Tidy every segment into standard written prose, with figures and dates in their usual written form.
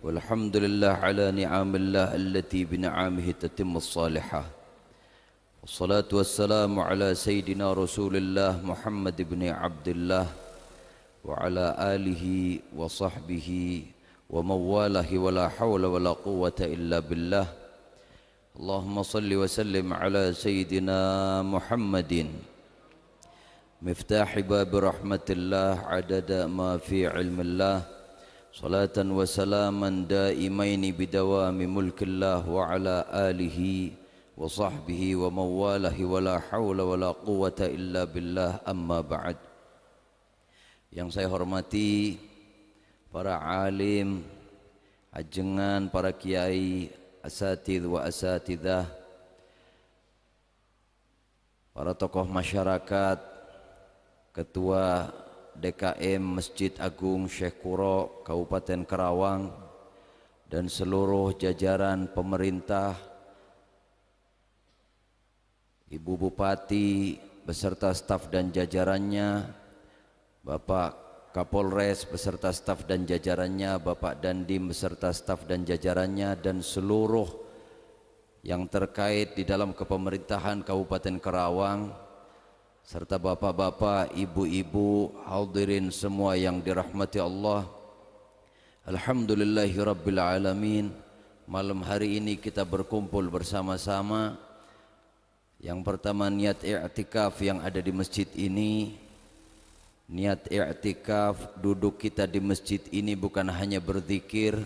والحمد لله على نعم الله التي بنعمه تتم الصالحة. والصلاة والسلام على سيدنا رسول الله محمد بن عبد الله وعلى آله وصحبه ومن والاه ولا حول ولا قوة إلا بالله. اللهم صل وسلم على سيدنا محمد مفتاح باب رحمة الله عدد ما في علم الله، صلاة وسلاما دائمين بدوام ملك الله وعلى آله وصحبه ومن والاه ولا حول ولا قوة إلا بالله. أما بعد. Yang saya hormati para alim, ajengan, para kiai, asatidz wa asatidzah, para tokoh masyarakat, Ketua DKM Masjid Agung Syekh Kuro Kabupaten Karawang, dan seluruh jajaran pemerintah, Ibu Bupati beserta staf dan jajarannya, Bapak Kapolres beserta staf dan jajarannya, Bapak Dandim beserta staf dan jajarannya, dan seluruh yang terkait di dalam kepemerintahan Kabupaten Karawang, serta bapak-bapak, ibu-ibu, hadirin semua yang dirahmati Allah. Alhamdulillahirabbil alamin. Malam hari ini kita berkumpul bersama-sama. Yang pertama, niat i'tikaf yang ada di masjid ini. Niat i'tikaf, duduk kita di masjid ini bukan hanya berzikir.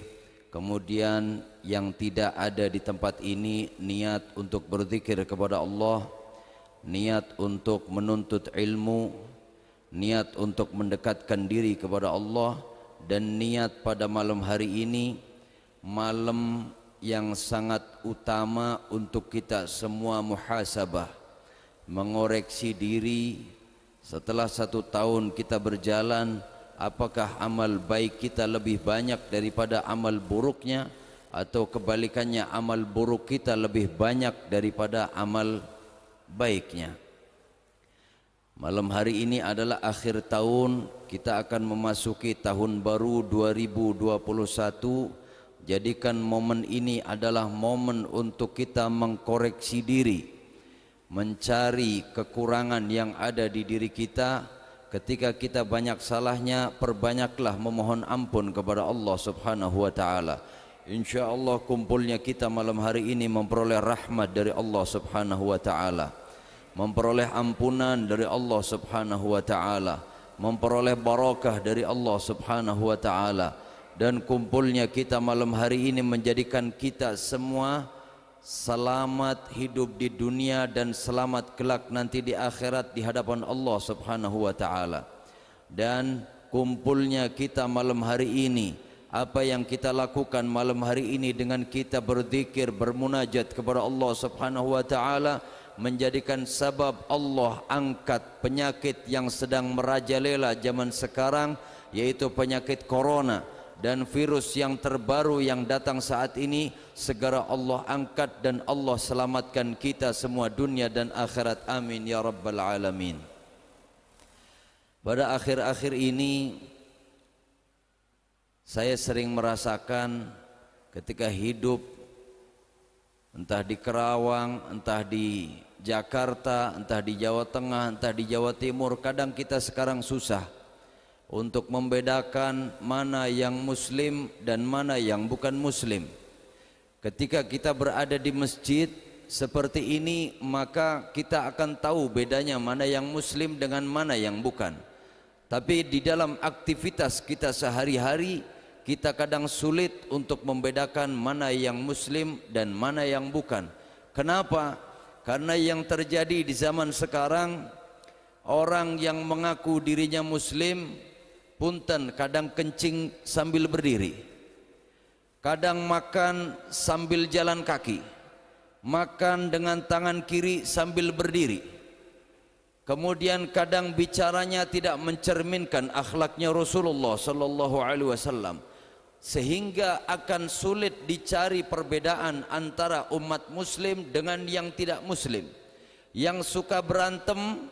Kemudian yang tidak ada di tempat ini, niat untuk berzikir kepada Allah, niat untuk menuntut ilmu, niat untuk mendekatkan diri kepada Allah, dan niat pada malam hari ini, malam yang sangat utama untuk kita semua muhasabah, mengoreksi diri. Setelah 1 tahun kita berjalan, apakah amal baik kita lebih banyak daripada amal buruknya, atau kebalikannya, amal buruk kita lebih banyak daripada amal baiknya. Malam hari ini adalah akhir tahun, kita akan memasuki tahun baru 2021. Jadikan momen ini adalah momen untuk kita mengkoreksi diri, mencari kekurangan yang ada di diri kita. Ketika kita banyak salahnya, perbanyaklah memohon ampun kepada Allah Subhanahu wa taala. Insyaallah kumpulnya kita malam hari ini memperoleh rahmat dari Allah Subhanahu wa taala, memperoleh ampunan dari Allah Subhanahu wa taala, memperoleh barakah dari Allah Subhanahu wa taala, dan kumpulnya kita malam hari ini menjadikan kita semua selamat hidup di dunia dan selamat kelak nanti di akhirat di hadapan Allah Subhanahu wa taala. Dan kumpulnya kita malam hari ini, apa yang kita lakukan malam hari ini dengan kita berzikir, bermunajat kepada Allah Subhanahu wa taala, menjadikan sebab Allah angkat penyakit yang sedang merajalela zaman sekarang, yaitu penyakit corona dan virus yang terbaru yang datang saat ini. Segera Allah angkat dan Allah selamatkan kita semua dunia dan akhirat. Amin ya rabbal alamin. Pada akhir-akhir ini saya sering merasakan ketika hidup entah di Karawang, entah di Jakarta, entah di Jawa Tengah, entah di Jawa Timur, kadang kita sekarang susah untuk membedakan mana yang muslim dan mana yang bukan muslim. Ketika kita berada di masjid seperti ini, maka kita akan tahu bedanya mana yang muslim dengan mana yang bukan. Tapi di dalam aktivitas kita sehari-hari, kita kadang sulit untuk membedakan mana yang muslim dan mana yang bukan. Kenapa? Karena yang terjadi di zaman sekarang, orang yang mengaku dirinya muslim, punten kadang kencing sambil berdiri, kadang makan sambil jalan kaki, makan dengan tangan kiri sambil berdiri, kemudian kadang bicaranya tidak mencerminkan akhlaknya Rasulullah sallallahu alaihi wasallam, sehingga akan sulit dicari perbedaan antara umat muslim dengan yang tidak muslim. Yang suka berantem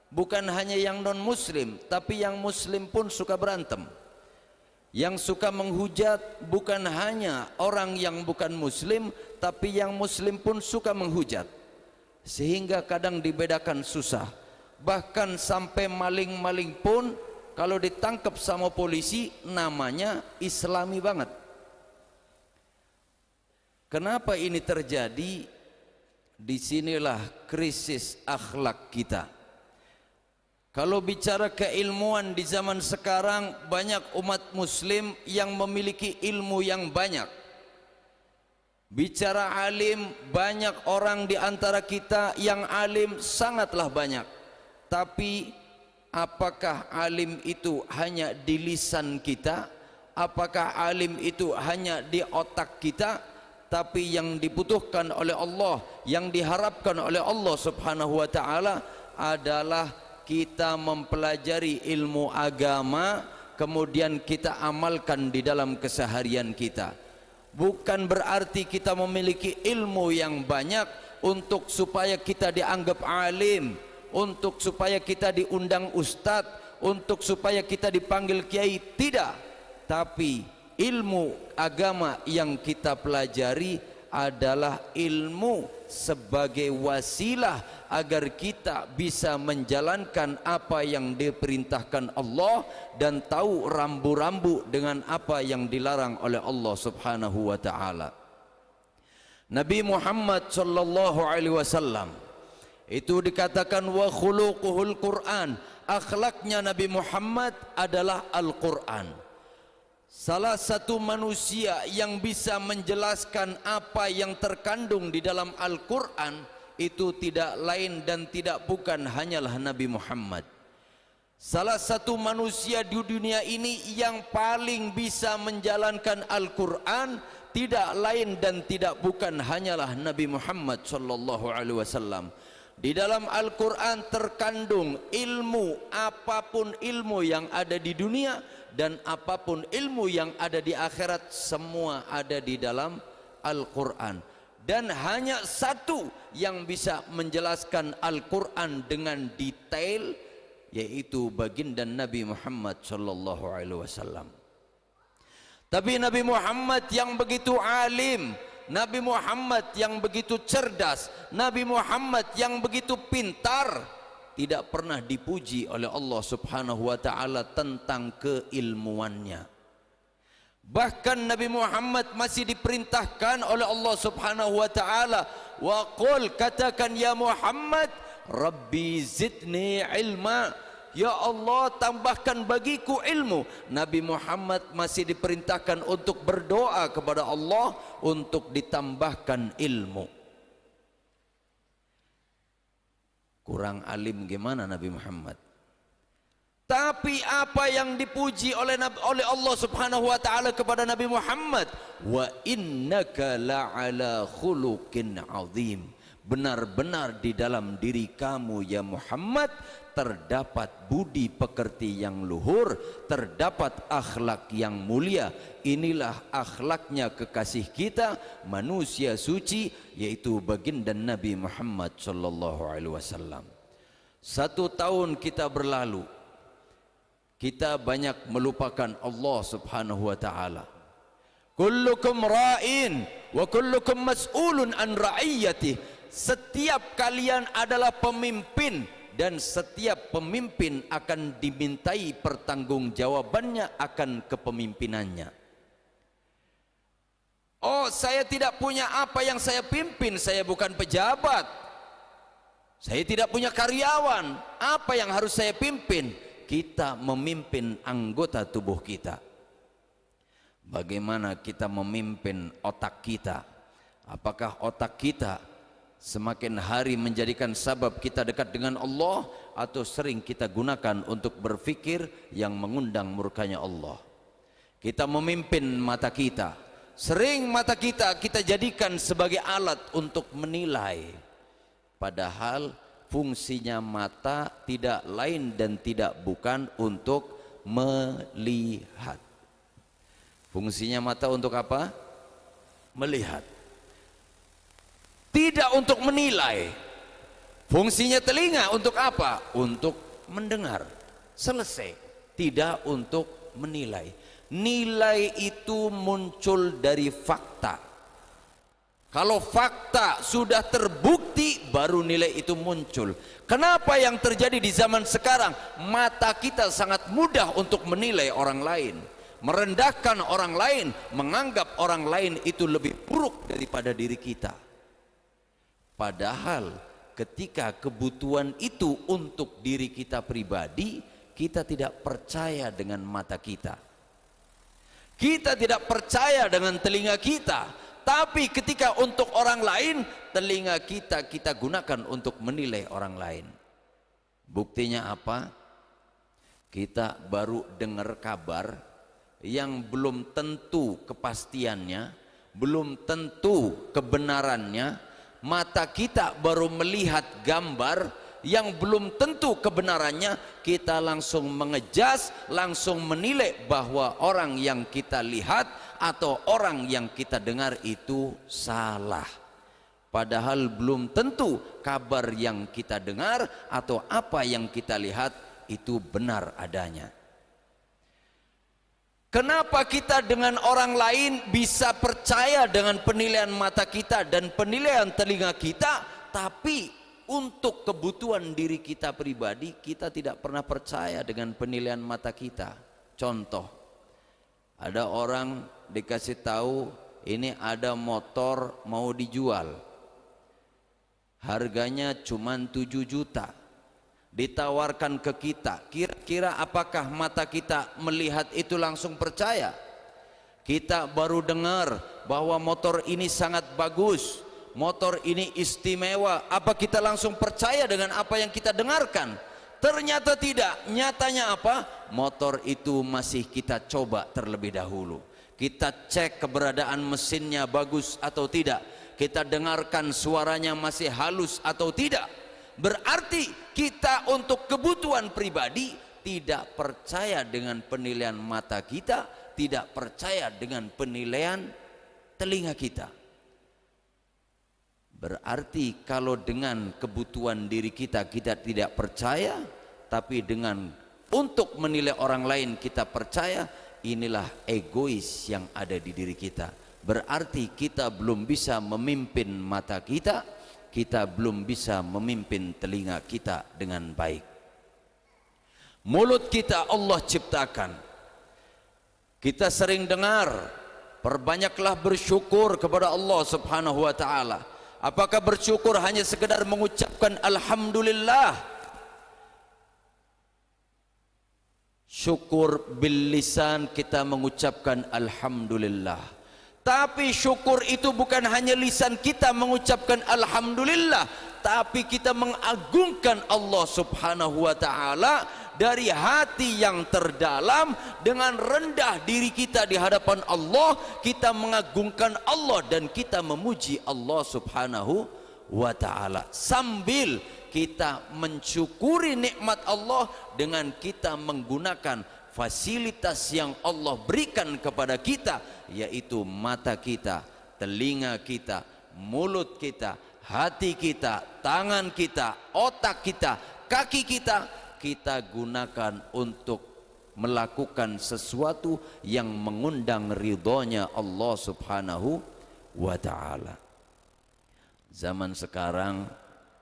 bukan hanya yang non muslim, tapi yang muslim pun suka berantem. Yang suka menghujat bukan hanya orang yang bukan muslim, tapi yang muslim pun suka menghujat, sehingga kadang dibedakan susah. Bahkan sampai maling-maling pun kalau ditangkap sama polisi namanya islami banget. Kenapa ini terjadi? Disinilah krisis akhlak kita. Kalau bicara keilmuan di zaman sekarang, banyak umat muslim yang memiliki ilmu yang banyak. Bicara alim, banyak orang di antara kita yang alim sangatlah banyak. Tapi apakah alim itu hanya di lisan kita? Apakah alim itu hanya di otak kita? Tapi yang dibutuhkan oleh Allah, yang diharapkan oleh Allah Subhanahu wa taala adalah kita mempelajari ilmu agama, kemudian kita amalkan di dalam keseharian kita. Bukan berarti kita memiliki ilmu yang banyak untuk supaya kita dianggap alim, untuk supaya kita diundang ustadz, untuk supaya kita dipanggil kiai. Tidak. Tapi ilmu agama yang kita pelajari adalah ilmu sebagai wasilah agar kita bisa menjalankan apa yang diperintahkan Allah dan tahu rambu-rambu dengan apa yang dilarang oleh Allah Subhanahu wa taala. Nabi Muhammad sallallahu alaihi wasallam itu dikatakan wa khuluquhul Quran, akhlaknya Nabi Muhammad adalah Al-Quran. Salah satu manusia yang bisa menjelaskan apa yang terkandung di dalam Al-Quran itu tidak lain dan tidak bukan hanyalah Nabi Muhammad. Salah satu manusia di dunia ini yang paling bisa menjalankan Al-Quran tidak lain dan tidak bukan hanyalah Nabi Muhammad sallallahu alaihi wasallam. Di dalam Al-Quran terkandung ilmu, apapun ilmu yang ada di dunia dan apapun ilmu yang ada di akhirat, semua ada di dalam Al-Quran. Dan hanya satu yang bisa menjelaskan Al-Quran dengan detail, yaitu baginda Nabi Muhammad sallallahu alaihi wasallam. Tapi Nabi Muhammad yang begitu alim, Nabi Muhammad yang begitu cerdas, Nabi Muhammad yang begitu pintar, tidak pernah dipuji oleh Allah Subhanahu wa taala tentang keilmuannya. Bahkan Nabi Muhammad masih diperintahkan oleh Allah Subhanahu wa taala, wa qul, katakan ya Muhammad, Rabbi zidni ilma, ya Allah tambahkan bagiku ilmu. Nabi Muhammad masih diperintahkan untuk berdoa kepada Allah untuk ditambahkan ilmu. Kurang alim gimana Nabi Muhammad? Tapi apa yang dipuji oleh Allah Subhanahu wa taala kepada Nabi Muhammad, wa innaka la'ala khuluqin azim, benar-benar di dalam diri kamu ya Muhammad terdapat budi pekerti yang luhur, terdapat akhlak yang mulia. Inilah akhlaknya kekasih kita, manusia suci, yaitu baginda Nabi Muhammad sallallahu alaihi wasallam. 1 tahun kita berlalu, kita banyak melupakan Allah Subhanahu wa taala. Kullukum ra'in wa kullukum mas'ulun an ra'iyatih. Setiap kalian adalah pemimpin dan setiap pemimpin akan dimintai pertanggungjawabannya akan kepemimpinannya. Oh, saya tidak punya apa yang saya pimpin, saya bukan pejabat, saya tidak punya karyawan, apa yang harus saya pimpin? Kita memimpin anggota tubuh kita. Bagaimana kita memimpin otak kita? Apakah otak kita semakin hari menjadikan sabab kita dekat dengan Allah, atau sering kita gunakan untuk berfikir yang mengundang murkanya Allah? Kita memimpin mata kita, sering mata kita jadikan sebagai alat untuk menilai, padahal fungsinya mata tidak lain dan tidak bukan untuk melihat. Fungsinya mata untuk apa? Melihat, tidak untuk menilai. Fungsinya telinga untuk apa? Untuk mendengar. Selesai. Tidak untuk menilai. Nilai itu muncul dari fakta. Kalau fakta sudah terbukti, baru nilai itu muncul. Kenapa yang terjadi di zaman sekarang? Mata kita sangat mudah untuk menilai orang lain, merendahkan orang lain, menganggap orang lain itu lebih buruk daripada diri kita. Padahal ketika kebutuhan itu untuk diri kita pribadi, kita tidak percaya dengan mata kita. Kita tidak percaya dengan telinga kita. Tapi ketika untuk orang lain, telinga kita gunakan untuk menilai orang lain. Buktinya apa? Kita baru dengar kabar yang belum tentu kepastiannya, belum tentu kebenarannya. Mata kita baru melihat gambar yang belum tentu kebenarannya, kita langsung mengejas, langsung menilai bahwa orang yang kita lihat atau orang yang kita dengar itu salah. Padahal belum tentu kabar yang kita dengar atau apa yang kita lihat itu benar adanya. Kenapa kita dengan orang lain bisa percaya dengan penilaian mata kita dan penilaian telinga kita, tapi untuk kebutuhan diri kita pribadi kita tidak pernah percaya dengan penilaian mata kita? Contoh, ada orang dikasih tahu ini ada motor mau dijual, harganya cuma 7 juta, ditawarkan ke kita. Kira-kira apakah mata kita melihat itu langsung percaya? Kita baru dengar bahwa motor ini sangat bagus, motor ini istimewa, apa kita langsung percaya dengan apa yang kita dengarkan? Ternyata tidak. Nyatanya apa? Motor itu masih kita coba terlebih dahulu. Kita cek keberadaan mesinnya bagus atau tidak, kita dengarkan suaranya masih halus atau tidak. Berarti kita untuk kebutuhan pribadi tidak percaya dengan penilaian mata kita, tidak percaya dengan penilaian telinga kita. Berarti kalau dengan kebutuhan diri kita tidak percaya, tapi dengan untuk menilai orang lain kita percaya, inilah egois yang ada di diri kita. Berarti kita belum bisa memimpin mata kita, kita belum bisa memimpin telinga kita dengan baik. Mulut kita Allah ciptakan. Kita sering dengar, perbanyaklah bersyukur kepada Allah Subhanahu wa taala. Apakah bersyukur hanya sekedar mengucapkan alhamdulillah? Syukur bil lisan, kita mengucapkan alhamdulillah. Tapi syukur itu bukan hanya lisan kita mengucapkan alhamdulillah, tapi kita mengagungkan Allah Subhanahu wa taala dari hati yang terdalam. Dengan rendah diri kita di hadapan Allah, kita mengagungkan Allah dan kita memuji Allah Subhanahu wa taala, sambil kita mensyukuri nikmat Allah dengan kita menggunakan fasilitas yang Allah berikan kepada kita, yaitu mata kita, telinga kita, mulut kita, hati kita, tangan kita, otak kita, kaki kita, kita gunakan untuk melakukan sesuatu yang mengundang ridhonya Allah Subhanahu wa ta'ala. Zaman sekarang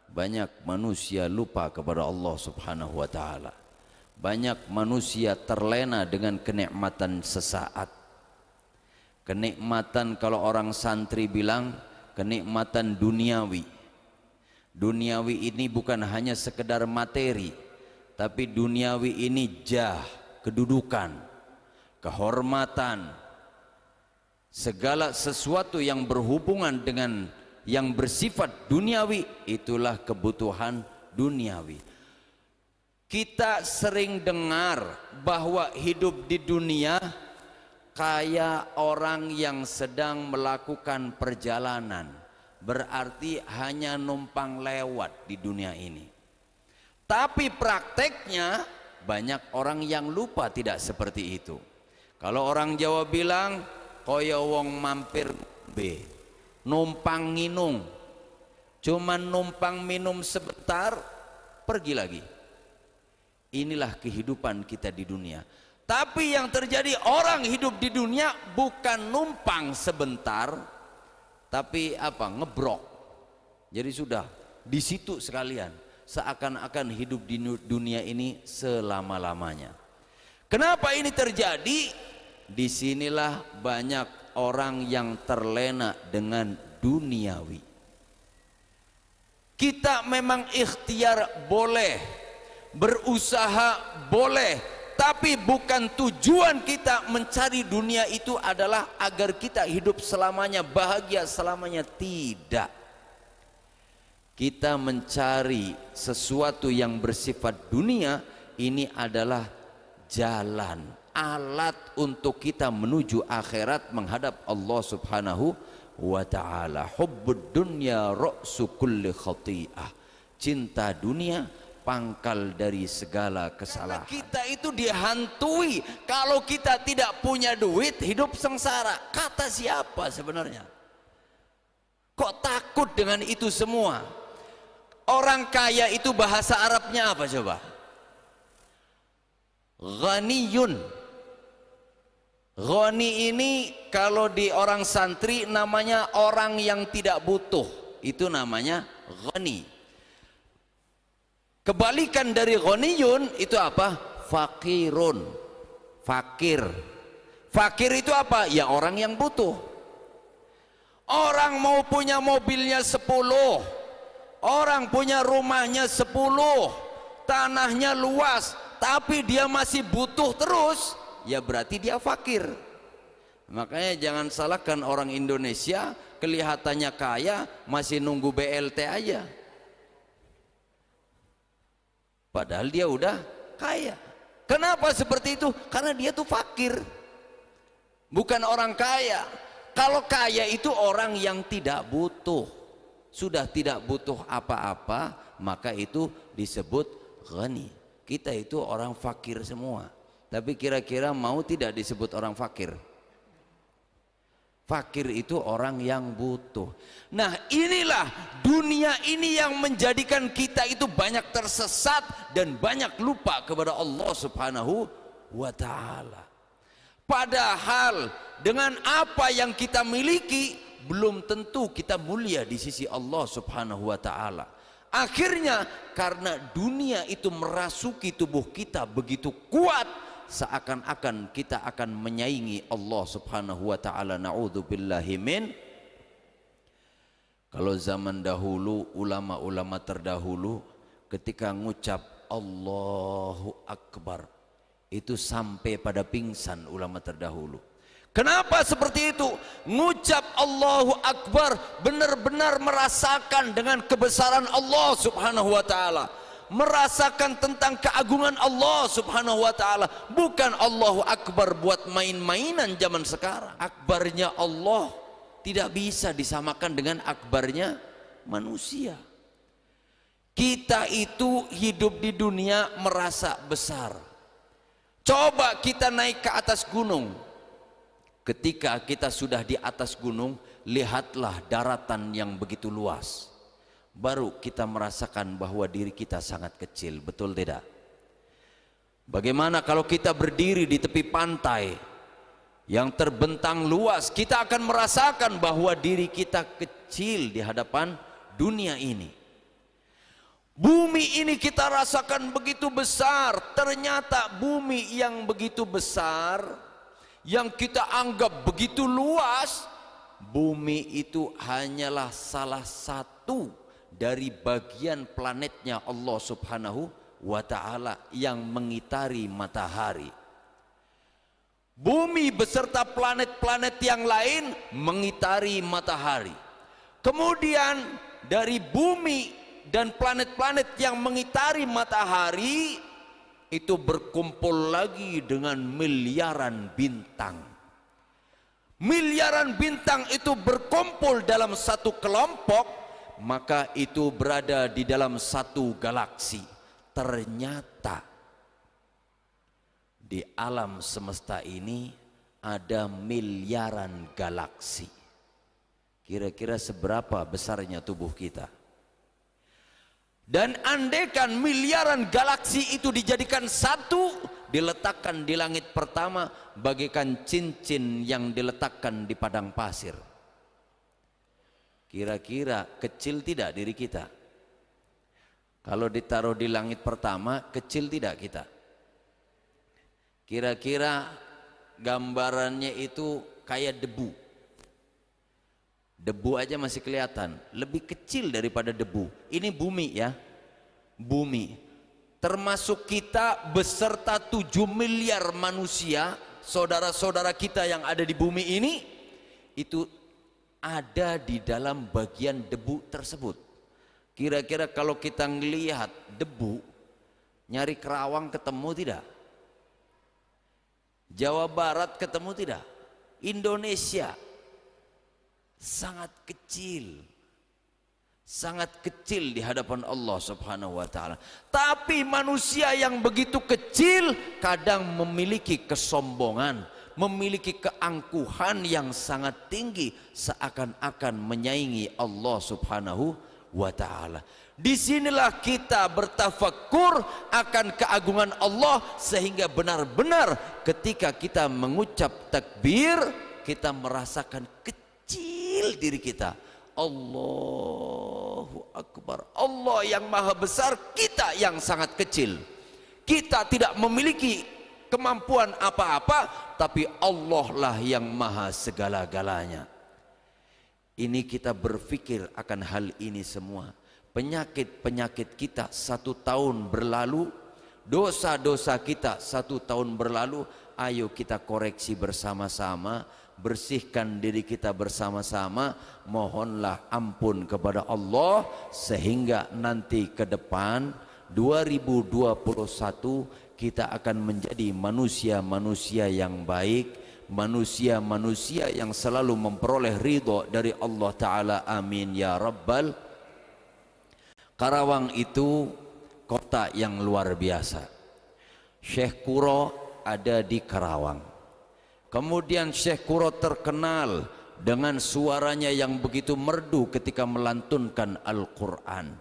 banyak manusia lupa kepada Allah Subhanahu wa ta'ala. Banyak manusia terlena dengan kenikmatan sesaat. Kenikmatan, kalau orang santri bilang, kenikmatan duniawi. Duniawi ini bukan hanya sekedar materi, tapi duniawi ini jah, kedudukan, kehormatan, segala sesuatu yang berhubungan dengan yang bersifat duniawi, itulah kebutuhan duniawi. Kita sering dengar bahwa hidup di dunia kayak orang yang sedang melakukan perjalanan, berarti hanya numpang lewat di dunia ini. Tapi prakteknya banyak orang yang lupa tidak seperti itu. Kalau orang Jawa bilang kaya wong mampir be, numpang nginung, cuman numpang minum sebentar pergi lagi. Inilah kehidupan kita di dunia. Tapi yang terjadi, orang hidup di dunia bukan numpang sebentar, tapi apa? Ngebrok. Jadi sudah di situ sekalian, seakan-akan hidup di dunia ini selama-lamanya. Kenapa ini terjadi? Disinilah banyak orang yang terlena dengan duniawi. Kita memang ikhtiar boleh, berusaha boleh, tapi bukan tujuan kita mencari dunia itu adalah agar kita hidup selamanya, bahagia selamanya. Tidak. Kita mencari sesuatu yang bersifat dunia, ini adalah jalan, alat untuk kita menuju akhirat, menghadap Allah Subhanahu wa ta'ala. Hubbud dunya ra'su kulli khati'ah. Cinta dunia pangkal dari segala kesalahan. Karena kita itu dihantui, kalau kita tidak punya duit hidup sengsara. Kata siapa sebenarnya? Kok takut dengan itu semua? Orang kaya itu bahasa Arabnya apa coba? Ghaniyun. Ghani ini kalau di orang santri namanya orang yang tidak butuh, itu namanya ghani. Kebalikan dari ghaniyun itu apa? Fakirun. Fakir. Fakir itu apa? Ya orang yang butuh. Orang mau punya mobilnya 10, orang punya rumahnya 10, tanahnya luas, tapi dia masih butuh terus, ya berarti dia fakir. Makanya jangan salahkan orang Indonesia, kelihatannya kaya masih nunggu BLT aja, padahal dia udah kaya. Kenapa seperti itu? Karena dia tuh fakir, bukan orang kaya. Kalau kaya itu orang yang tidak butuh, sudah tidak butuh apa-apa, maka itu disebut ghani. Kita itu orang fakir semua, tapi kira-kira mau tidak disebut orang fakir? Fakir itu orang yang butuh. Nah, inilah dunia ini yang menjadikan kita itu banyak tersesat dan banyak lupa kepada Allah Subhanahu wa ta'ala. Padahal dengan apa yang kita miliki belum tentu kita mulia di sisi Allah Subhanahu wa ta'ala. Akhirnya karena dunia itu merasuki tubuh kita begitu kuat, seakan-akan kita akan menyaingi Allah Subhanahu wa ta'ala. Na'udzubillahi min. Kalau zaman dahulu, ulama-ulama terdahulu ketika ngucap Allahu Akbar itu sampai pada pingsan ulama terdahulu. Kenapa seperti itu? Ngucap Allahu Akbar benar-benar merasakan dengan kebesaran Allah Subhanahu wa ta'ala, merasakan tentang keagungan Allah Subhanahu wa ta'ala. Bukan Allahu Akbar buat main-mainan zaman sekarang. Akbarnya Allah tidak bisa disamakan dengan akbarnya manusia. Kita itu hidup di dunia merasa besar. Coba kita naik ke atas gunung. Ketika kita sudah di atas gunung, lihatlah daratan yang begitu luas. Baru kita merasakan bahwa diri kita sangat kecil, betul tidak? Bagaimana kalau kita berdiri di tepi pantai yang terbentang luas, kita akan merasakan bahwa diri kita kecil di hadapan dunia ini. Bumi ini kita rasakan begitu besar. Ternyata bumi yang begitu besar, yang kita anggap begitu luas, bumi itu hanyalah salah satu dari bagian planetnya Allah Subhanahu wa ta'ala yang mengitari matahari. Bumi beserta planet-planet yang lain mengitari matahari. Kemudian dari bumi dan planet-planet yang mengitari matahari itu berkumpul lagi dengan miliaran bintang. Miliaran bintang itu berkumpul dalam satu kelompok, maka itu berada di dalam satu galaksi. Ternyata di alam semesta ini ada miliaran galaksi. Kira-kira seberapa besarnya tubuh kita? Dan andaikan miliaran galaksi itu dijadikan satu, diletakkan di langit pertama bagaikan cincin yang diletakkan di padang pasir. Kira-kira kecil tidak diri kita? Kalau ditaruh di langit pertama, kecil tidak kita? Kira-kira gambarannya itu kayak debu. Debu aja masih kelihatan, lebih kecil daripada debu. Ini bumi ya, bumi. Termasuk kita beserta 7 miliar manusia, saudara-saudara kita yang ada di bumi ini, itu ada di dalam bagian debu tersebut. Kira-kira kalau kita ngelihat debu, nyari Kerawang ketemu tidak? Jawa Barat ketemu tidak? Indonesia sangat kecil, sangat kecil di hadapan Allah Subhanahu wa ta'ala. Tapi manusia yang begitu kecil kadang memiliki kesombongan, memiliki keangkuhan yang sangat tinggi, seakan-akan menyaingi Allah Subhanahu wa ta'ala. Disinilah kita bertafakur akan keagungan Allah, sehingga benar-benar ketika kita mengucap takbir, kita merasakan kecil diri kita. Allahu Akbar, Allah yang maha besar, kita yang sangat kecil. Kita tidak memiliki kemampuan apa-apa, tapi Allah lah yang maha segala-galanya. Ini kita berpikir akan hal ini semua. Penyakit-penyakit kita 1 tahun berlalu, dosa-dosa kita 1 tahun berlalu. Ayo kita koreksi bersama-sama, bersihkan diri kita bersama-sama, mohonlah ampun kepada Allah, sehingga nanti ke depan 2021 kita akan menjadi manusia-manusia yang baik, manusia-manusia yang selalu memperoleh ridho dari Allah Ta'ala. Amin ya Rabbal. Karawang itu kota yang luar biasa. Syekh Kuro ada di Karawang. Kemudian Syekh Kuro terkenal dengan suaranya yang begitu merdu ketika melantunkan Al-Quran.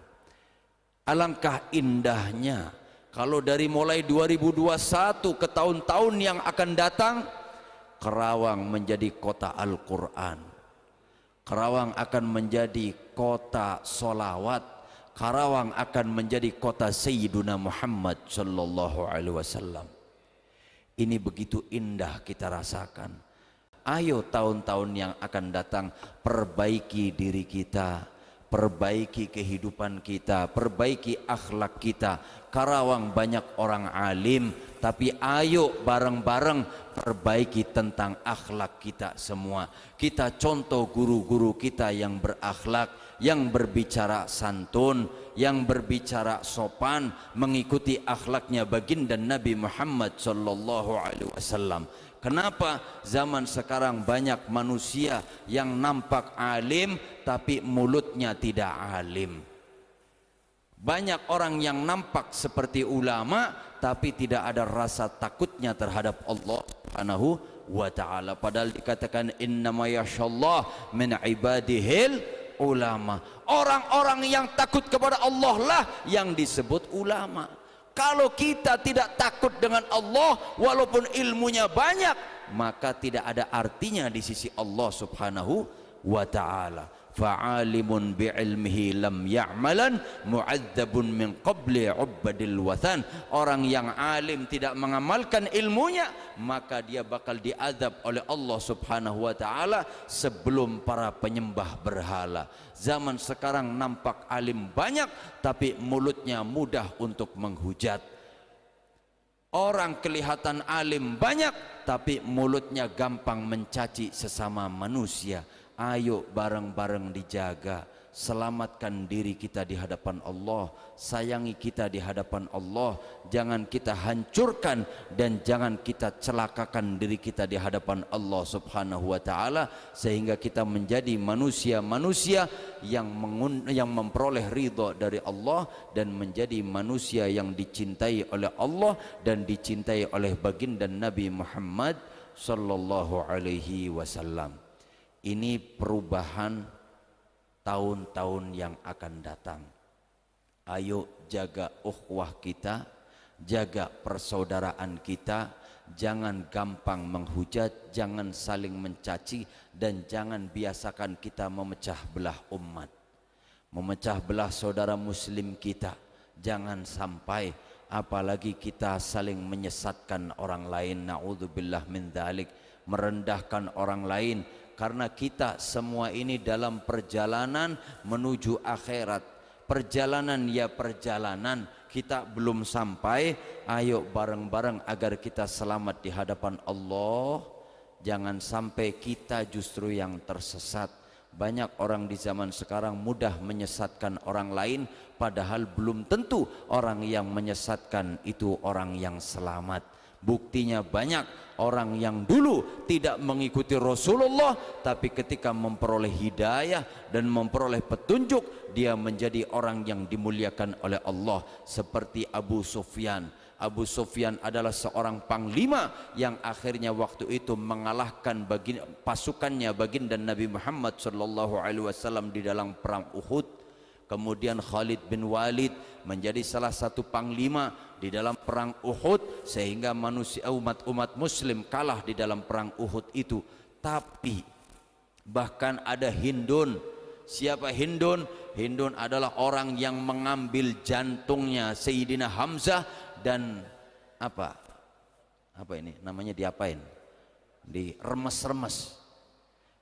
Alangkah indahnya kalau dari mulai 2021 ke tahun-tahun yang akan datang, Karawang menjadi kota Al-Quran. Karawang akan menjadi kota solawat. Karawang akan menjadi kota Sayyiduna Muhammad sallallahu alaihi wasallam. Ini begitu indah kita rasakan. Ayo tahun-tahun yang akan datang perbaiki diri kita, perbaiki kehidupan kita, perbaiki akhlak kita. Karawang banyak orang alim, tapi ayo bareng-bareng perbaiki tentang akhlak kita semua. Kita contoh guru-guru kita yang berakhlak, yang berbicara santun, yang berbicara sopan, mengikuti akhlaknya baginda Nabi Muhammad sallallahu alaihi wasallam. Kenapa zaman sekarang banyak manusia yang nampak alim tapi mulutnya tidak alim? Banyak orang yang nampak seperti ulama tapi tidak ada rasa takutnya terhadap Allah Subhanahu wa ta'ala. Padahal dikatakan innama yasyallah min ibadihil ulama. Orang-orang yang takut kepada Allah lah yang disebut ulama. Kalau kita tidak takut dengan Allah walaupun ilmunya banyak, maka tidak ada artinya di sisi Allah Subhanahu wa ta'ala. Fa'alimun bi'ilmihi lam ya'malan mu'adzabun min qabli ubbadil wathan. Orang yang alim tidak mengamalkan ilmunya, maka dia bakal diazab oleh Allah Subhanahu wa ta'ala sebelum para penyembah berhala. Zaman sekarang nampak alim banyak tapi mulutnya mudah untuk menghujat. Orang kelihatan alim banyak tapi mulutnya gampang mencaci sesama manusia. Ayo bareng-bareng dijaga, selamatkan diri kita di hadapan Allah, sayangi kita di hadapan Allah. Jangan kita hancurkan dan jangan kita celakakan diri kita di hadapan Allah Subhanahu wa ta'ala, sehingga kita menjadi manusia-manusia yang memperoleh ridha dari Allah dan menjadi manusia yang dicintai oleh Allah dan dicintai oleh baginda Nabi Muhammad sallallahu alaihi wasallam. Ini perubahan tahun-tahun yang akan datang. Ayo jaga ukhuwah kita, jaga persaudaraan kita, jangan gampang menghujat, jangan saling mencaci, dan jangan biasakan kita memecah belah umat, memecah belah saudara muslim kita. Jangan sampai, apalagi kita saling menyesatkan orang lain, naudzubillah min dzalik, merendahkan orang lain, karena kita semua ini dalam perjalanan menuju akhirat. Perjalanan ya perjalanan, kita belum sampai. Ayo bareng-bareng agar kita selamat di hadapan Allah. Jangan sampai kita justru yang tersesat. Banyak orang di zaman sekarang mudah menyesatkan orang lain, padahal belum tentu orang yang menyesatkan itu orang yang selamat. Buktinya banyak orang yang dulu tidak mengikuti Rasulullah, tapi ketika memperoleh hidayah dan memperoleh petunjuk, dia menjadi orang yang dimuliakan oleh Allah, seperti Abu Sufyan. Abu Sufyan adalah seorang panglima yang akhirnya waktu itu mengalahkan pasukannya baginda Nabi Muhammad SAW di dalam perang Uhud. Kemudian Khalid bin Walid menjadi salah satu panglima di dalam perang Uhud, sehingga umat muslim kalah di dalam perang Uhud itu. Tapi bahkan ada Hindun. Siapa Hindun? Hindun adalah orang yang mengambil jantungnya Sayyidina Hamzah dan apa ini namanya, diapain? Diremes-remes.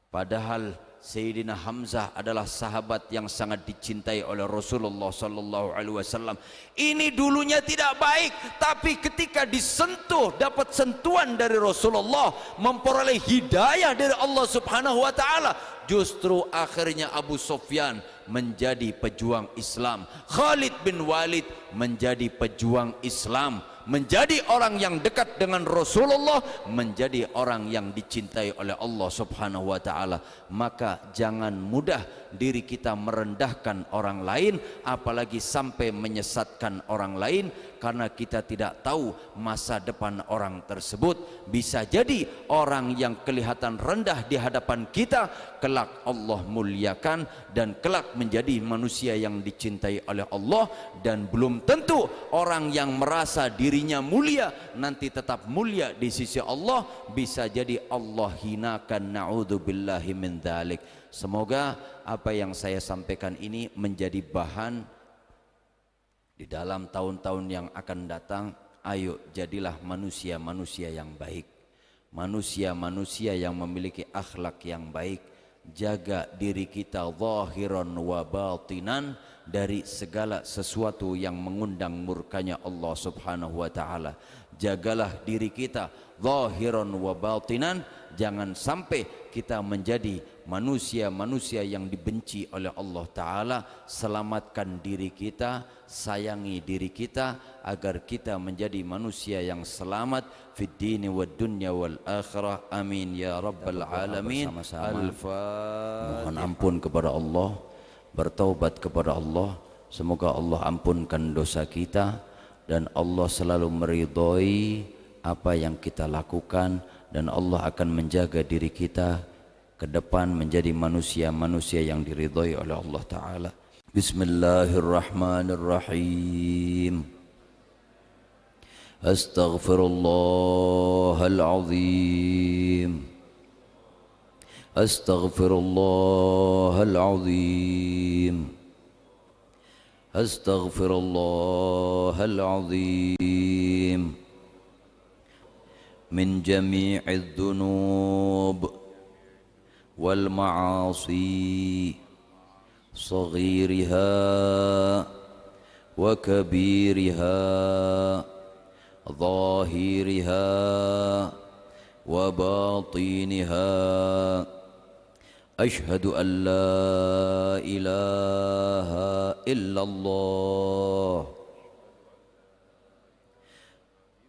Padahal Sayyidina Hamzah adalah sahabat yang sangat dicintai oleh Rasulullah sallallahu alaihi wasallam. Ini dulunya tidak baik, tapi ketika disentuh, dapat sentuhan dari Rasulullah, memperoleh hidayah dari Allah Subhanahu wa taala, justru akhirnya Abu Sufyan menjadi pejuang Islam, Khalid bin Walid menjadi pejuang Islam, menjadi orang yang dekat dengan Rasulullah, menjadi orang yang dicintai oleh Allah Subhanahu wa taala. Maka jangan mudah diri kita merendahkan orang lain, apalagi sampai menyesatkan orang lain, karena kita tidak tahu masa depan orang tersebut. Bisa jadi orang yang kelihatan rendah di hadapan kita, kelak Allah muliakan dan kelak menjadi manusia yang dicintai oleh Allah. Dan belum tentu orang yang merasa dirinya mulia nanti tetap mulia di sisi Allah. Bisa jadi Allah hinakan, na'udzubillahi min dzalik. Semoga apa yang saya sampaikan ini menjadi bahan di dalam tahun-tahun yang akan datang. Ayo jadilah manusia-manusia yang baik, manusia-manusia yang memiliki akhlak yang baik. Jaga diri kita zahiran wa batinan dari segala sesuatu yang mengundang murkanya Allah Subhanahu wa taala. Jagalah diri kita zahiran wa batinan, jangan sampai kita menjadi manusia-manusia yang dibenci oleh Allah taala. Selamatkan diri kita, sayangi diri kita agar kita menjadi manusia yang selamat fid dini wad dunya wal akhirah. Amin ya rabbal alamin. Mohon ampun kepada Allah, bertaubat kepada Allah. Semoga Allah ampunkan dosa kita dan Allah selalu meridhoi apa yang kita lakukan, dan Allah akan menjaga diri kita ke depan menjadi manusia-manusia yang diridhoi oleh Allah taala. Bismillahirrahmanirrahim. Astaghfirullahal azim. Astaghfirullahal azim. Astaghfirullahal azim. Min jami'idz dzunub wal ma'asi صغيرها وكبيرها ظاهرها وباطنها أشهد أن لا إله إلا الله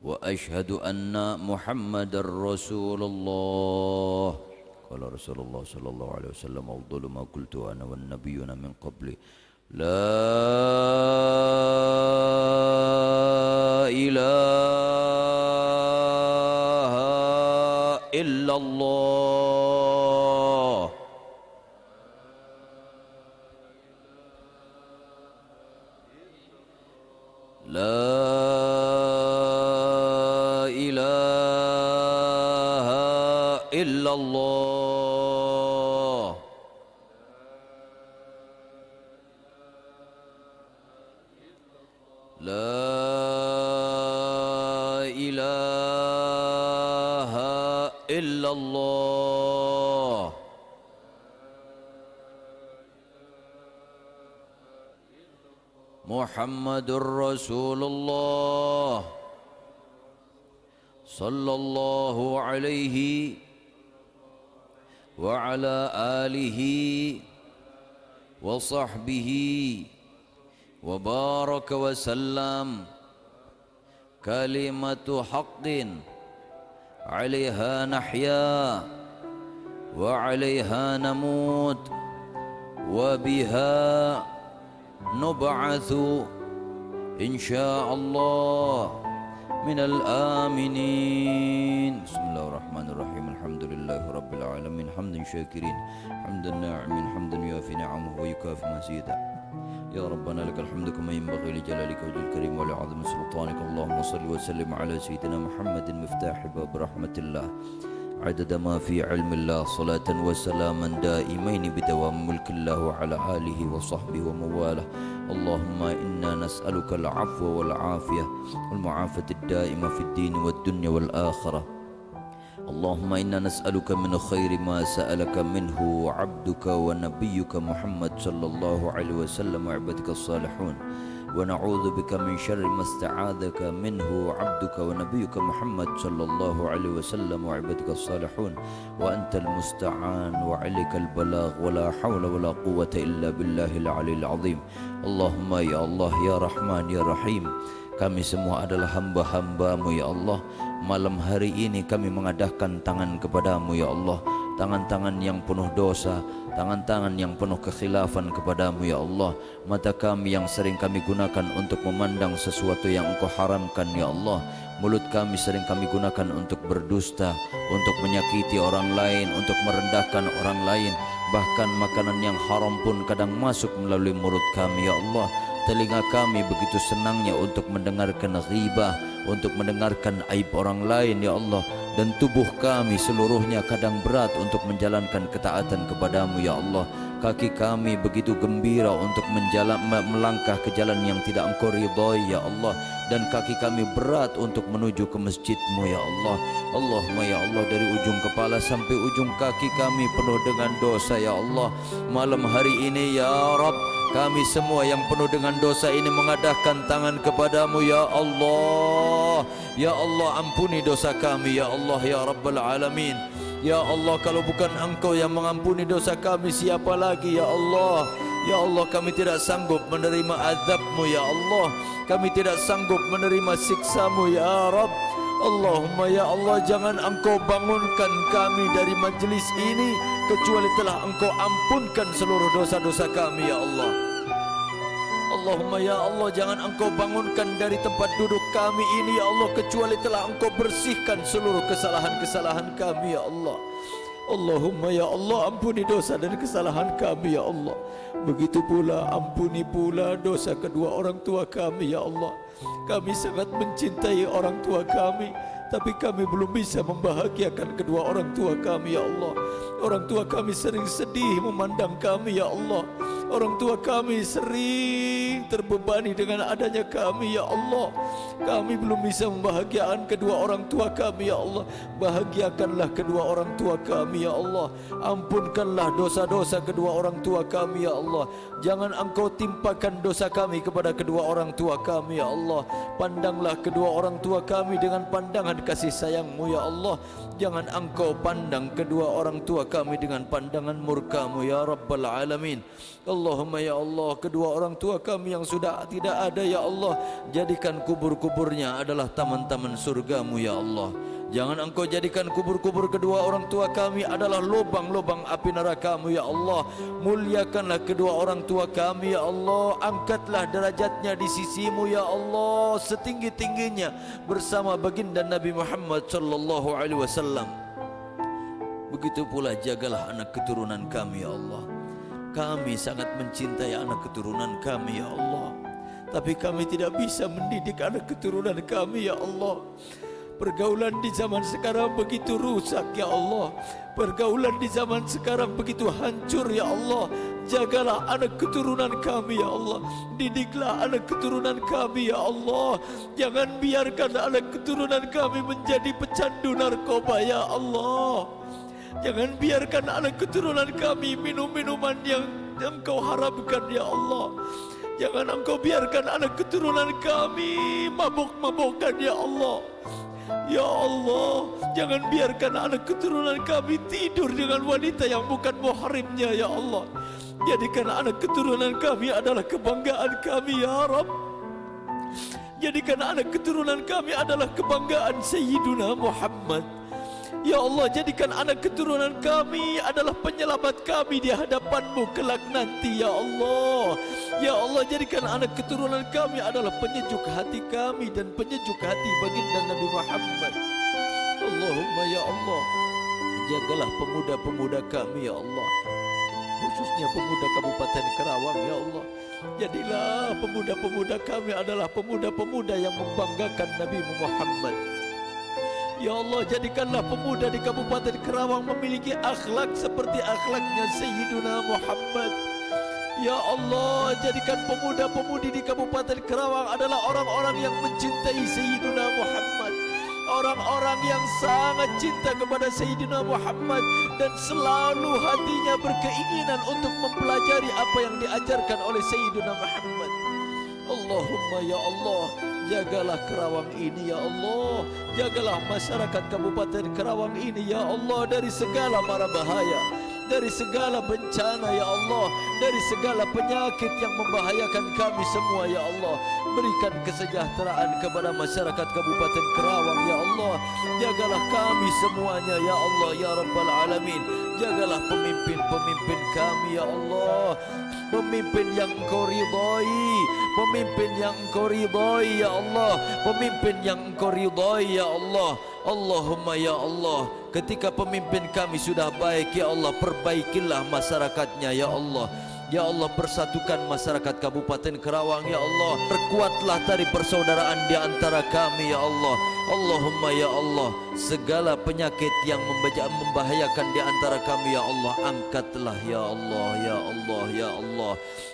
وأشهد أن محمد رسول الله. قال رسول الله صلى الله عليه وسلم أفضل ما قلت أنا والنبيون من قبلي لا إله إلا الله لا لا إله إلا الله محمد رسول الله صلى الله عليه وعلى آله وصحبه وبارك وسلم كلمة حق عليها نحيا وعليها نموت وبها نبعث إن شاء الله من الآمنين. بسم الله الرحمن الرحيم. الحمد لله رب العالمين حمدا شاكرين حمدا ناعمين حمدا يوافي نعمه ويكافئ مزيدا. يا ربنا لك الحمد كما ينبغي لجلالك وجه الكريم ولعظم سلطانك. اللهم صل وسلم على سيدنا محمد مفتاح باب رحمة الله عدد ما في علم الله صلاة وسلاما دائمين بدوام ملك الله وعلى آله وصحبه ومواله. اللهم إنا نسألك العفو والعافية والمعافاة الدائمة في الدين والدنيا والآخرة. اللهم إنا نسألك من خير ما سألك منه عبدك ونبيك محمد صلى الله عليه وسلم وعبادك الصالحون، ونعوذ بك من شر ما استعاذك منه عبدك ونبيك محمد صلى الله عليه وسلم وعبادك الصالحون، وأنت المستعان وعليك البلاغ ولا حول ولا قوة إلا بالله العلي العظيم. اللهم يا الله ya Rahman ya Rahim, kami semua adalah hamba-hambamu ya Allah. Malam hari ini kami mengadahkan tangan kepadamu ya Allah, tangan-tangan yang penuh dosa, tangan-tangan yang penuh kekhilafan kepadamu ya Allah. Mata kami yang sering kami gunakan untuk memandang sesuatu yang Engkau haramkan ya Allah. Mulut kami sering kami gunakan untuk berdusta, untuk menyakiti orang lain, untuk merendahkan orang lain. Bahkan makanan yang haram pun kadang masuk melalui mulut kami ya Allah. Telinga kami begitu senangnya untuk mendengarkan ghibah, untuk mendengarkan aib orang lain ya Allah. Dan tubuh kami seluruhnya kadang berat untuk menjalankan ketaatan kepadamu ya Allah. Kaki kami begitu gembira untuk melangkah ke jalan yang tidak Engkau ridhai ya Allah. Dan kaki kami berat untuk menuju ke masjid-Mu ya Allah. Allahumma ya Allah, dari ujung kepala sampai ujung kaki kami penuh dengan dosa ya Allah. Malam hari ini ya Rabb, kami semua yang penuh dengan dosa ini mengadahkan tangan kepadamu ya Allah. Ya Allah, ampuni dosa kami ya Allah ya Rabbal Alamin. Ya Allah, kalau bukan Engkau yang mengampuni dosa kami, siapa lagi ya Allah? Ya Allah, kami tidak sanggup menerima azab-Mu ya Allah. Kami tidak sanggup menerima siksa-Mu ya Rabb. Allahumma ya Allah, jangan Engkau bangunkan kami dari majlis ini kecuali telah Engkau ampunkan seluruh dosa-dosa kami ya Allah. Allahumma ya Allah, jangan Engkau bangunkan dari tempat duduk kami ini ya Allah kecuali telah Engkau bersihkan seluruh kesalahan-kesalahan kami ya Allah. Allahumma ya Allah, ampuni dosa dan kesalahan kami ya Allah. Begitu pula ampuni pula dosa kedua orang tua kami ya Allah. Kami sangat mencintai orang tua kami, tapi kami belum bisa membahagiakan kedua orang tua kami ya Allah. Orang tua kami sering sedih memandang kami ya Allah. Orang tua kami sering terbebani dengan adanya kami ya Allah. Kami belum bisa membahagiakan kedua orang tua kami ya Allah. Bahagiakanlah kedua orang tua kami ya Allah. Ampunkanlah dosa-dosa kedua orang tua kami ya Allah. Jangan Engkau timpakan dosa kami kepada kedua orang tua kami ya Allah. Pandanglah kedua orang tua kami dengan pandangan kasih sayang-Mu ya Allah. Jangan Engkau pandang kedua orang tua kami dengan pandangan murka-Mu ya Rabbal Alamin. Allahumma ya Allah, kedua orang tua kami yang sudah tidak ada ya Allah, jadikan kubur-kuburnya adalah taman-taman surga-Mu ya Allah. Jangan Engkau jadikan kubur-kubur kedua orang tua kami adalah lubang-lubang api neraka-Mu ya Allah. Muliakanlah kedua orang tua kami ya Allah. Angkatlah derajatnya di sisi-Mu ya Allah setinggi-tingginya bersama baginda Nabi Muhammad sallallahu alaihi wasallam. Begitu pula jagalah anak keturunan kami ya Allah. Kami sangat mencintai anak keturunan kami ya Allah, tapi kami tidak bisa mendidik anak keturunan kami ya Allah. Pergaulan di zaman sekarang begitu rusak ya Allah. Pergaulan di zaman sekarang begitu hancur ya Allah. Jagalah anak keturunan kami ya Allah. Didiklah anak keturunan kami ya Allah. Jangan biarkan anak keturunan kami menjadi pecandu narkoba ya Allah. Jangan biarkan anak keturunan kami minum minuman yang Engkau haramkan ya Allah. Jangan Engkau biarkan anak keturunan kami mabuk-mabukan ya Allah. Ya Allah, jangan biarkan anak keturunan kami tidur dengan wanita yang bukan muhrimnya ya Allah. Jadikan anak keturunan kami adalah kebanggaan kami ya Rabb. Jadikan anak keturunan kami adalah kebanggaan Sayyiduna Muhammad. Ya Allah, jadikan anak keturunan kami adalah penyelamat kami di hadapan-Mu kelak nanti ya Allah. Ya Allah, jadikan anak keturunan kami adalah penyejuk hati kami dan penyejuk hati baginda Nabi Muhammad. Allahumma ya Allah, jagalah pemuda-pemuda kami ya Allah, khususnya pemuda Kabupaten Kerawang ya Allah. Jadilah pemuda-pemuda kami adalah pemuda-pemuda yang membanggakan Nabi Muhammad. Ya Allah, jadikanlah pemuda di Kabupaten Kerawang memiliki akhlak seperti akhlaknya Sayyiduna Muhammad. Ya Allah, jadikan pemuda-pemudi di Kabupaten Kerawang adalah orang-orang yang mencintai Sayyiduna Muhammad, orang-orang yang sangat cinta kepada Sayyidina Muhammad dan selalu hatinya berkeinginan untuk mempelajari apa yang diajarkan oleh Sayyidina Muhammad. Allahumma ya Allah, jagalah Kerawang ini ya Allah. Jagalah masyarakat Kabupaten Kerawang ini ya Allah dari segala mara bahaya, dari segala bencana ya Allah, dari segala penyakit yang membahayakan kami semua ya Allah. Berikan kesejahteraan kepada masyarakat Kabupaten Kerawang ya Allah. Jagalah kami semuanya ya Allah ya Rabbal Alamin. Jagalah pemimpin-pemimpin kami ya Allah, pemimpin yang Engkau ridai, pemimpin yang Engkau ridai ya Allah, pemimpin yang Engkau ridai ya Allah. Allahumma ya Allah, ketika pemimpin kami sudah baik ya Allah, perbaikilah masyarakatnya ya Allah. Ya Allah, persatukan masyarakat Kabupaten Kerawang ya Allah. Perkuatlah tali persaudaraan di antara kami ya Allah. Allahumma ya Allah, segala penyakit yang membahayakan di antara kami ya Allah, angkatlah ya Allah, ya Allah, ya Allah,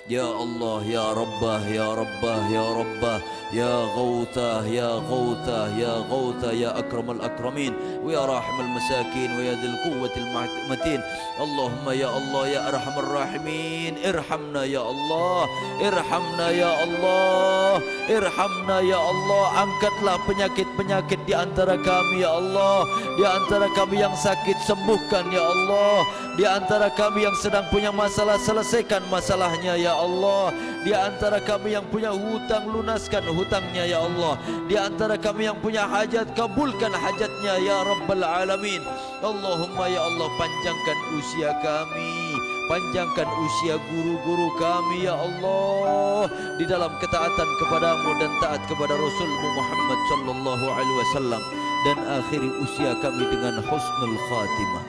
ya Allah, ya Rabbah, ya Rabbah, ya Rabbah, ya Ghautah, ya Ghautah, ya Ghautah, ya Akramal Akramin, wa ya Rahmal Masakin, wa ya Dzul Quwwatil Matin. Allahumma ya Allah, ya Arhamar Rahimin, irhamna ya Allah, irhamna ya Allah, irhamna ya Allah. Angkatlah penyakit-penyakit di antara kami ya Allah. Di antara kami yang sakit, sembuhkan ya Allah. Di antara kami yang sedang punya masalah, selesaikan masalahnya ya Allah. Di antara kami yang punya hutang, lunaskan hutangnya ya Allah. Di antara kami yang punya hajat, kabulkan hajatnya ya Rabbal Alamin. Allahumma ya Allah, panjangkan usia kami, panjangkan usia guru-guru kami ya Allah di dalam ketaatan kepadamu dan taat kepada Rasulmu Muhammad sallallahu alaihi wasallam, dan akhiri usia kami dengan husnul khatimah.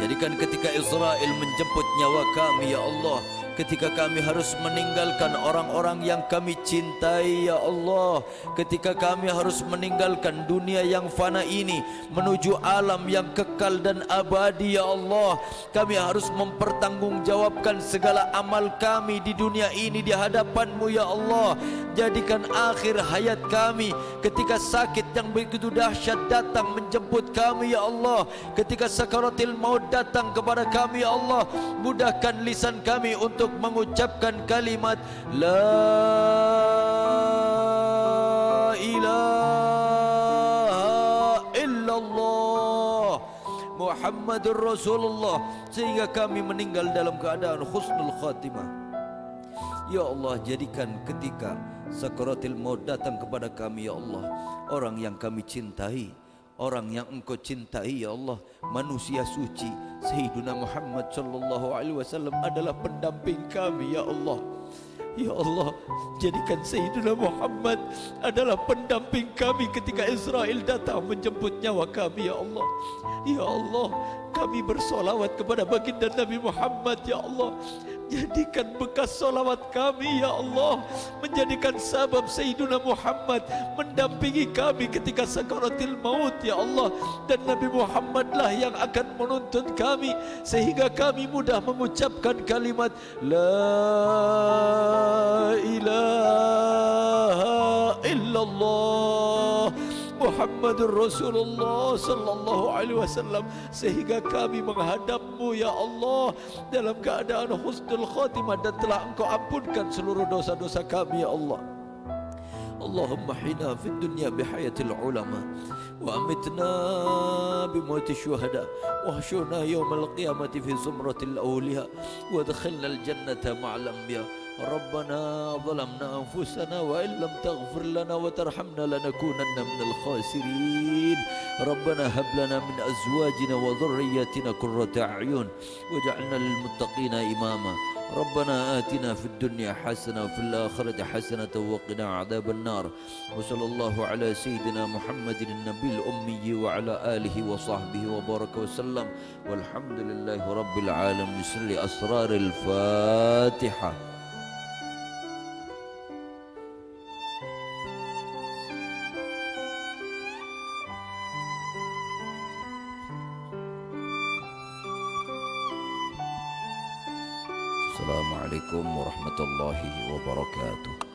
Jadikan ketika Israel menjemput nyawa kami ya Allah, ketika kami harus meninggalkan orang-orang yang kami cintai ya Allah, ketika kami harus meninggalkan dunia yang fana ini menuju alam yang kekal dan abadi ya Allah, kami harus mempertanggungjawabkan segala amal kami di dunia ini di hadapan-Mu ya Allah. Jadikan akhir hayat kami ketika sakit yang begitu dahsyat datang menjemput kami ya Allah, ketika sakaratil maut datang kepada kami ya Allah, mudahkan lisan kami untuk mengucapkan kalimat La ilaha illallah Muhammadur Rasulullah, sehingga kami meninggal dalam keadaan husnul khatimah. Ya Allah, jadikan ketika sakaratil maut datang kepada kami ya Allah, orang yang kami cintai, orang yang Engkau cintai ya Allah, manusia suci Sayyiduna Muhammad sallallahu alaihi wasallam adalah pendamping kami ya Allah. Ya Allah, jadikan Sayyiduna Muhammad adalah pendamping kami ketika Israel datang menjemput nyawa kami ya Allah. Ya Allah, kami bersolawat kepada baginda Nabi Muhammad ya Allah. Jadikan bekas solawat kami ya Allah, menjadikan sabab Sayyidina Muhammad mendampingi kami ketika sakaratil maut ya Allah. Dan Nabi Muhammadlah yang akan menuntun kami sehingga kami mudah mengucapkan kalimat La ilaha illallah Muhammadur Rasulullah sallallahu alaihi wasallam, sehingga kami menghadapmu ya Allah dalam keadaan husnul khatimah dan telah Engkau ampunkan seluruh dosa-dosa kami ya Allah. Allahumma hina fid dunya bihayatil ulama wa amitna bimauti syuhada wa hsyurna yawmal qiyamati fi zumratil awliya wa adkhilna al jannata ma'al anbiya. ربنا ظلمنا أنفسنا وإن لم تغفر لنا وترحمنا لنكونن من الخاسرين. ربنا هب لنا من أزواجنا وذرياتنا قرة أعين واجعلنا للمتقين إماما. ربنا آتنا في الدنيا حسنة وفي الآخرة حسنة وقنا عذاب النار. وصلى الله على سيدنا محمد النبي الأمي وعلى آله وصحبه وبارك وسلم والحمد لله رب العالمين. بسر أسرار الفاتحة. Assalamualaikum warahmatullahi wabarakatuh.